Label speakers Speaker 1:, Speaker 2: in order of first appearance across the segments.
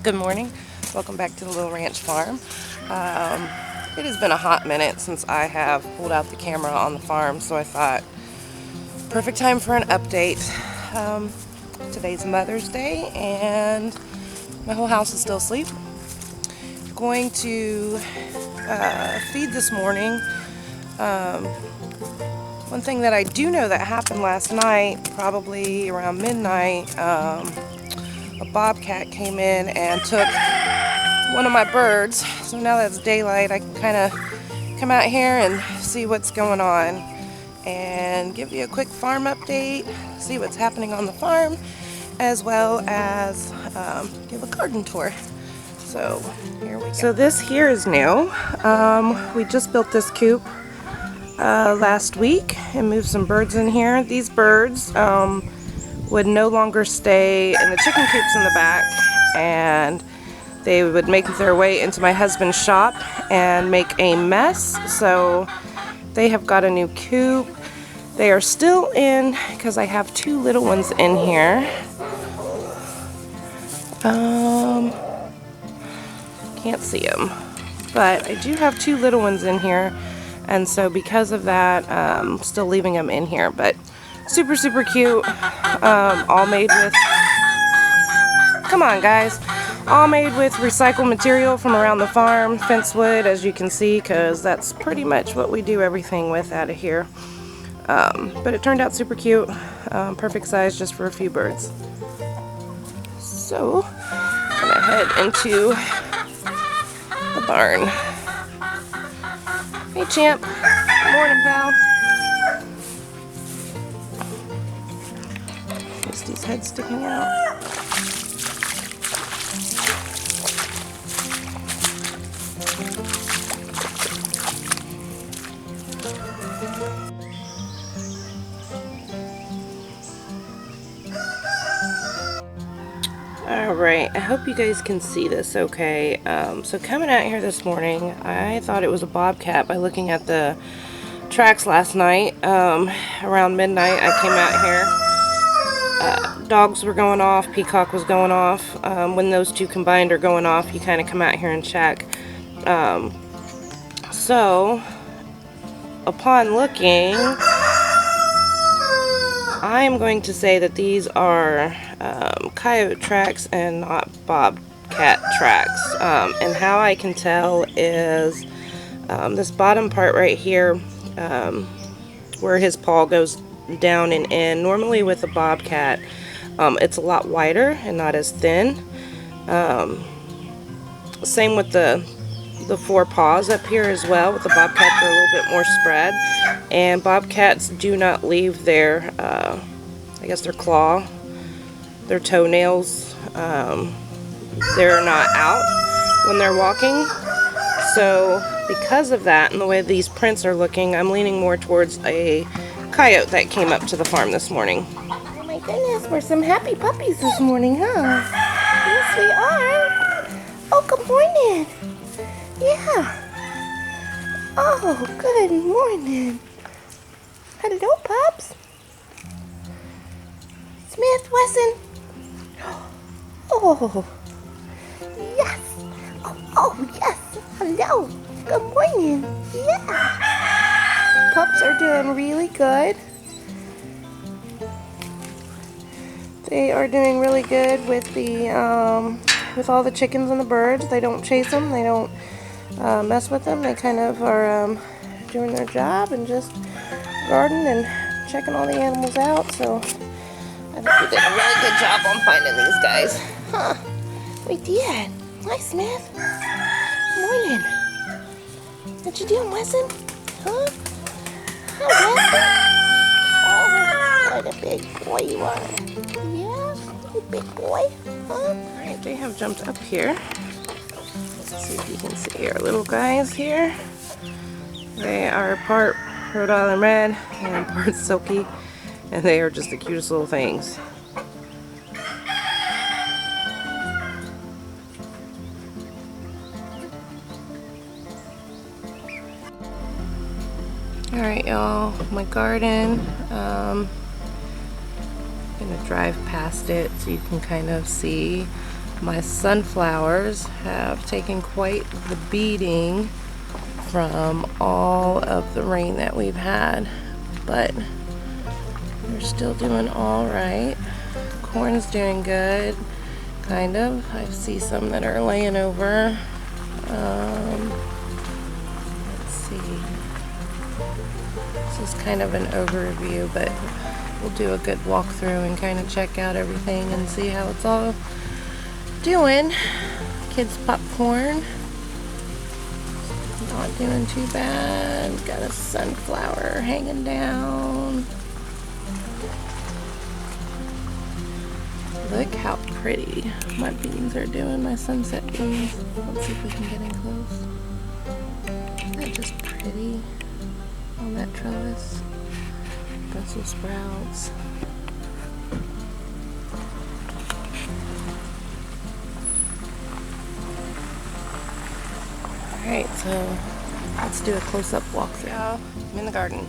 Speaker 1: Good morning. Welcome back to the Little Ranch Farm. It has been a hot minute since I have pulled out the camera on the farm, so I thought perfect time for an update. Today's Mother's Day and my whole house is still asleep. Going to feed this morning. One thing that I do know that happened last night, probably around midnight, a bobcat came in and took one of my birds. So now that it's daylight, I can kind of come out here and see what's going on and give you a quick farm update, see what's happening on the farm, as well as give a garden tour. So here we go. So this here is new. We just built this coop last week and moved some birds in here. These birds would no longer stay in the chicken coops in the back, and they would make their way into my husband's shop and make a mess. So they have got a new coop. They are still in because I have two little ones in here. Can't see them, but I do have two little ones in here, and so because of that, I'm still leaving them in here. But super cute. All made with, come on guys, all made with recycled material from around the farm, fence wood, as you can see, because that's pretty much what we do everything with out of here. But it turned out super cute, perfect size just for a few birds. So I'm gonna head into the barn. Hey champ, good morning pal. Misty's head sticking out. Alright, I hope you guys can see this okay. So coming out here this morning, I thought it was a bobcat by looking at the tracks last night. Around midnight I came out here. Dogs were going off, peacock was going off. When those two combined are going off, you kind of come out here and check. So upon looking, I am going to say that these are coyote tracks and not bobcat tracks. And how I can tell is this bottom part right here, where his paw goes down and in. Normally with a bobcat, it's a lot wider and not as thin. Same with the four paws up here as well. With the bobcats, they're a little bit more spread, and bobcats do not leave their I guess their claw, their toenails, they're not out when they're walking. So because of that and the way these prints are looking, I'm leaning more towards a coyote that came up to the farm this morning. Oh my goodness, we're some happy puppies this morning, huh? Yes, we are. Oh, good morning. Yeah. Oh, good morning. Hello, pups. Smith, Wesson. Oh, yes. Oh, yes. Hello. Good morning. Yeah. Pups are doing really good. They are doing really good with the with all the chickens and the birds. They don't chase them. They don't mess with them. They kind of are doing their job and just garden and checking all the animals out. So I think we did a really good job on finding these guys. Huh? We did. Hi, Smith. Morning. What you doing, Wesson? Huh? Hi, Wesson. Oh, what a big boy you are. Yeah, you big boy. Huh? Alright, they have jumped up here. Let's see if you can see our little guys here. They are part Rhode Island Red and part Silky, and they are just the cutest little things. Alright y'all, my garden, I'm gonna drive past it so you can kind of see My sunflowers have taken quite the beating from all of the rain that we've had, but they're still doing all right. Corn's doing good, kind of. I see some that are laying over. Let's see. This is kind of an overview, but we'll do a good walkthrough and kind of check out everything and see how it's all doing. Kids' popcorn. Not doing too bad. Got a sunflower hanging down. Look how pretty my beans are doing, my sunset beans. Let's see if we can get in close. Isn't that just pretty on that trellis? Brussels sprouts. Alright, so let's do a close-up walkthrough. Yeah, I'm in the garden.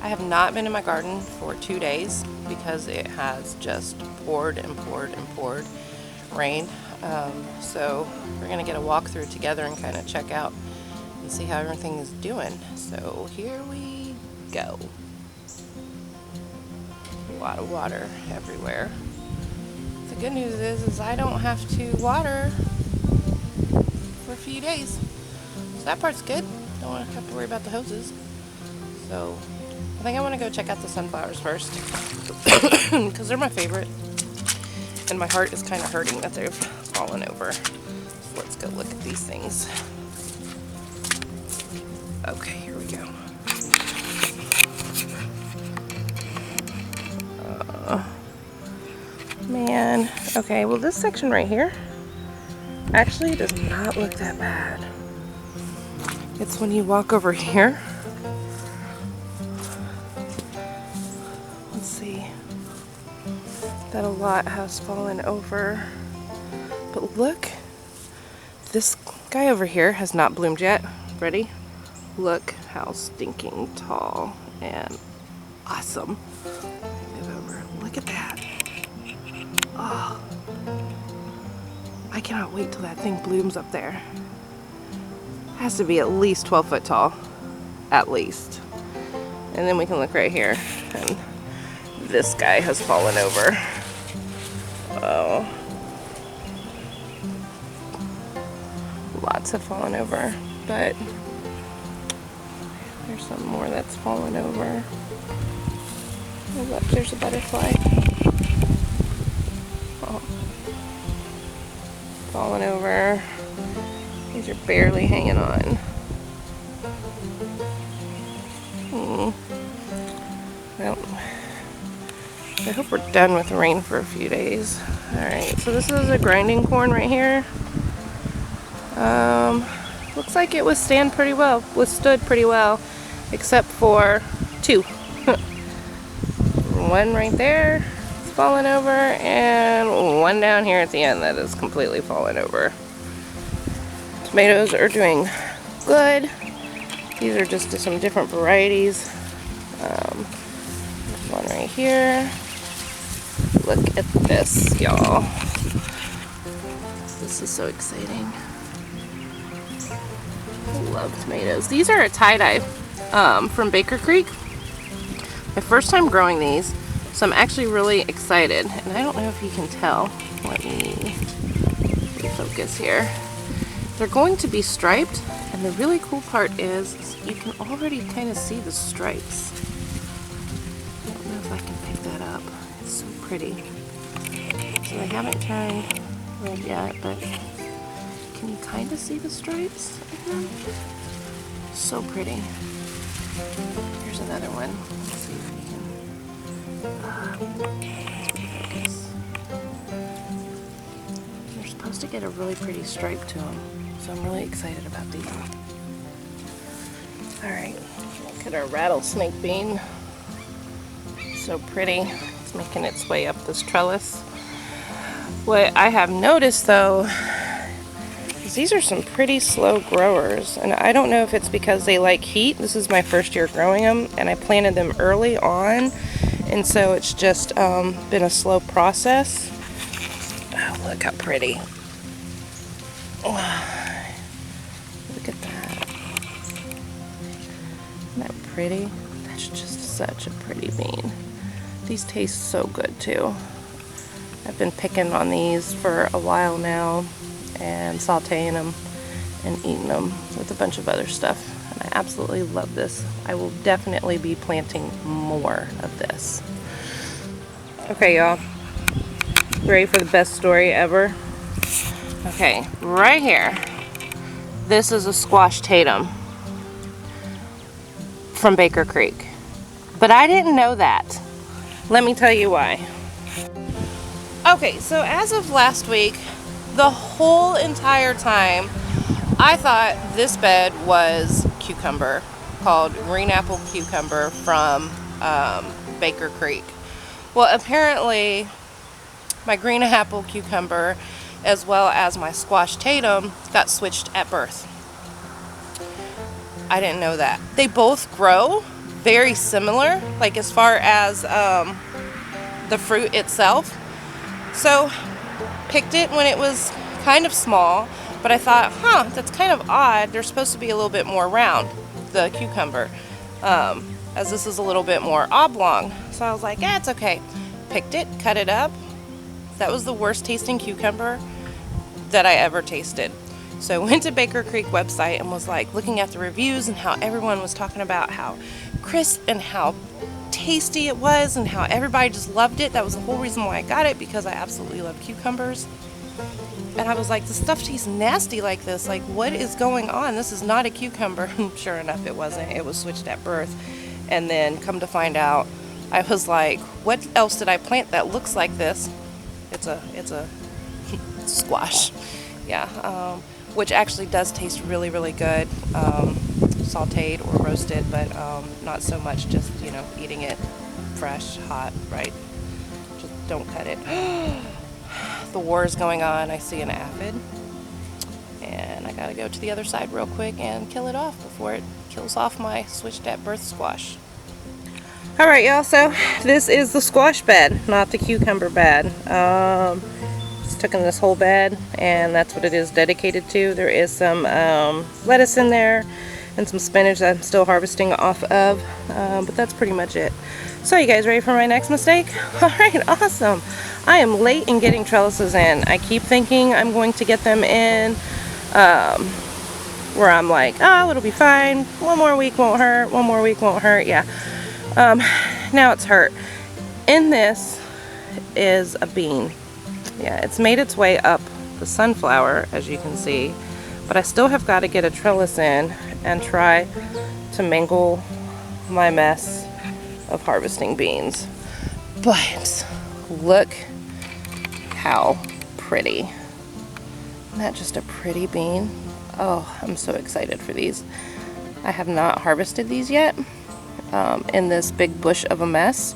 Speaker 1: I have not been in my garden for 2 days because it has just poured and poured and poured rain. So we're going to get a walkthrough together and kind of check out and see how everything is doing. So here we go. A lot of water everywhere. The good news is I don't have to water for a few days. So that part's good. Don't have to worry about the hoses. So I think I want to go check out the sunflowers first because they're my favorite. And my heart is kind of hurting that they've fallen over. So let's go look at these things. Okay, here we go. Man. Okay, well this section right here actually does not look that bad. It's when you walk over here. Let's see. That a lot has fallen over. But look, this guy over here has not bloomed yet. Ready? Look how stinking tall and awesome. Move over. Look at that. Oh, I cannot wait till that thing blooms up there. Has to be at least 12 foot tall. At least. And then we can look right here. And this guy has fallen over. Oh. Lots have fallen over. But there's some more that's fallen over. Oh, look, there's a butterfly. Oh. Fallen over. These are barely hanging on. Well, I hope we're done with the rain for a few days. Alright, so this is a grinding corn right here. Looks like it withstood pretty well, except for two. One right there is falling over, and one down here at the end that is completely fallen over. Tomatoes are doing good. These are just some different varieties. There's one right here. Look at this, y'all. This is so exciting. I love tomatoes. These are a tie-dye from Baker Creek. My first time growing these, so I'm actually really excited. And I don't know if you can tell. Let me refocus here. They're going to be striped, and the really cool part is you can already kind of see the stripes. I don't know if I can pick that up. It's so pretty. So they haven't turned red yet, but can you kind of see the stripes? So pretty. Here's another one. Let's see if we can focus. They're supposed to get a really pretty stripe to them, so I'm really excited about these. Alright, look at our rattlesnake bean. So pretty. It's making its way up this trellis. What I have noticed though is these are some pretty slow growers, and I don't know if it's because they like heat. This is my first year growing them, and I planted them early on, and so it's just been a slow process. Oh, Look how pretty. Oh, look at that. Isn't that pretty? That's just such a pretty bean. These taste so good too. I've been picking on these for a while now and sauteing them and eating them with a bunch of other stuff. And I absolutely love this. I will definitely be planting more of this. Okay, y'all. Ready for the best story ever? Okay, right here. This is a squash tatum from Baker Creek. But I didn't know that. Let me tell you why. Okay, so as of last week, the whole entire time, I thought this bed was cucumber, called green apple cucumber from Baker Creek. Well, apparently, my green apple cucumber, as well as my squash tatum, got switched at birth. I didn't know that. They both grow very similar, like as far as the fruit itself. So, picked it when it was kind of small, but I thought, that's kind of odd. They're supposed to be a little bit more round, the cucumber, as this is a little bit more oblong. So I was like, it's okay. Picked it, cut it up. That was the worst tasting cucumber that I ever tasted. So I went to Baker Creek website and was like looking at the reviews and how everyone was talking about how crisp and how tasty it was and how everybody just loved it. That was the whole reason why I got it, because I absolutely love cucumbers. And I was like, the stuff tastes nasty like this. Like, what is going on? This is not a cucumber. Sure enough, it wasn't. It was switched at birth. And then come to find out, I was like, what else did I plant that looks like this? It's a squash. Yeah, which actually does taste really, really good. Sauteed or roasted, but not so much just, eating it fresh, hot, right? Just don't cut it. The war is going on. I see an aphid, and I gotta go to the other side real quick and kill it off before it kills off my switched at birth squash. Alright, y'all, so this is the squash bed, not the cucumber bed. Just took in this whole bed, and that's what it is dedicated to. There is some lettuce in there and some spinach that I'm still harvesting off of, but that's pretty much it. So you guys ready for my next mistake? Alright, awesome. I am late in getting trellises in. I keep thinking I'm going to get them in where I'm like, oh, it'll be fine. One more week won't hurt. One more week won't hurt. Yeah. Now it's hurt. In this is a bean. Yeah, it's made its way up the sunflower, as you can see, but I still have got to get a trellis in and try to mangle my mess of harvesting beans. But look how pretty. Isn't that just a pretty bean? Oh, I'm so excited for these. I have not harvested these yet in this big bush of a mess.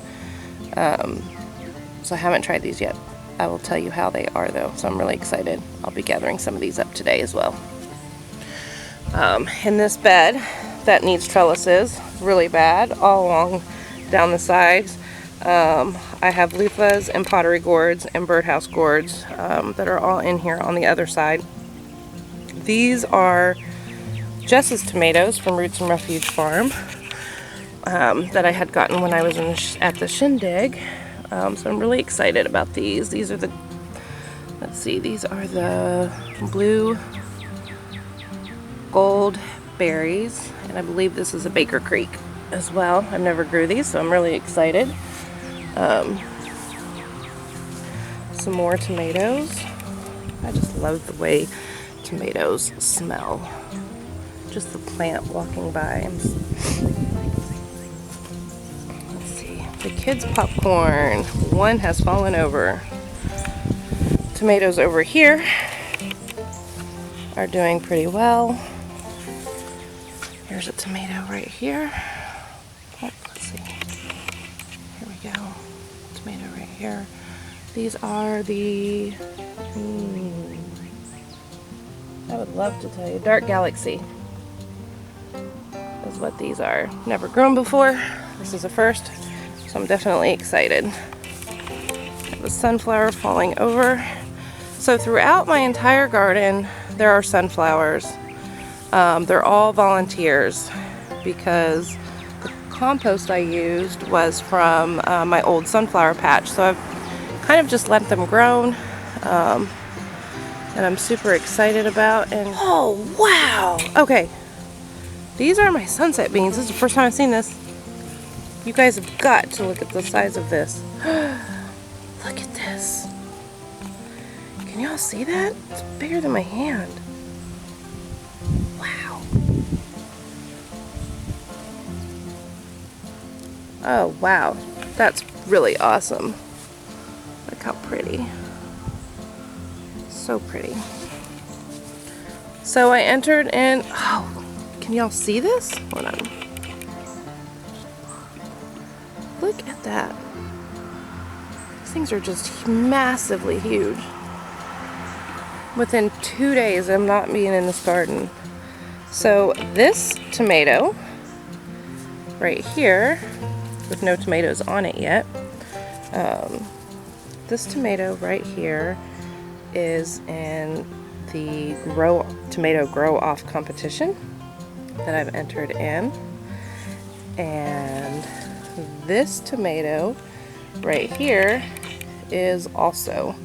Speaker 1: So I haven't tried these yet. I will tell you how they are though, so I'm really excited. I'll be gathering some of these up today as well. In this bed that needs trellises really bad all along down the sides, I have loofahs and pottery gourds and birdhouse gourds that are all in here on the other side. These are Jess's tomatoes from Roots and Refuge Farm that I had gotten when I was at the shindig. So I'm really excited about these. These are the, let's see, these are the blue gold berries, and I believe this is a Baker Creek as well. I've never grew these, so I'm really excited. Some more tomatoes. I just love the way tomatoes smell. Just the plant walking by. Let's see. The kids' popcorn. One has fallen over. Tomatoes over here are doing pretty well. Here's a tomato right here. Oh, let's see. Here we go. Tomato right here. These are the, I would love to tell you, Dark Galaxy is what these are. Never grown before. This is a first, so I'm definitely excited. I have a sunflower falling over. So throughout my entire garden, there are sunflowers. They're all volunteers because the compost I used was from my old sunflower patch. So I've kind of just let them grow, and I'm super excited about. And oh wow! Okay, these are my sunset beans. This is the first time I've seen this. You guys have got to look at the size of this. Look at this. Can y'all see that? It's bigger than my hand. Wow. Oh wow, that's really awesome. Look how pretty. So pretty. So I entered in, oh, can y'all see this? Hold on. Look at that. These things are just massively huge. Within 2 days of not being in this garden. So this tomato right here, with no tomatoes on it yet, this tomato right here is in the tomato grow off competition that I've entered in, and this tomato right here is also.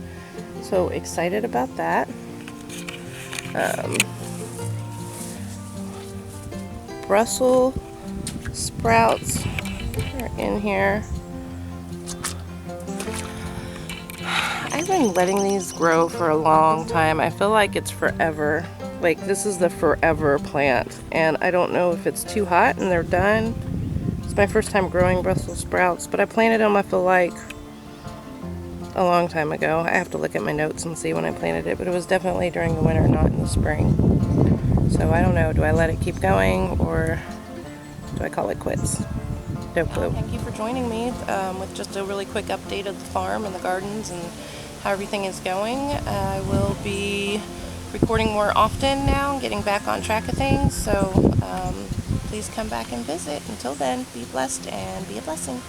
Speaker 1: So excited about that. Brussels sprouts are in here. I've been letting these grow for a long time. I feel like it's forever. Like this is the forever plant, and I don't know if it's too hot and they're done. It's my first time growing Brussels sprouts, but I planted them, I feel like, a long time ago. I have to look at my notes and see when I planted it, but it was definitely during the winter, not in the spring. So I don't know, do I let it keep going or do I call it quits? No clue. Thank you for joining me with just a really quick update of the farm and the gardens and how everything is going. I will be recording more often now, getting back on track of things, so please come back and visit. Until then, be blessed and be a blessing.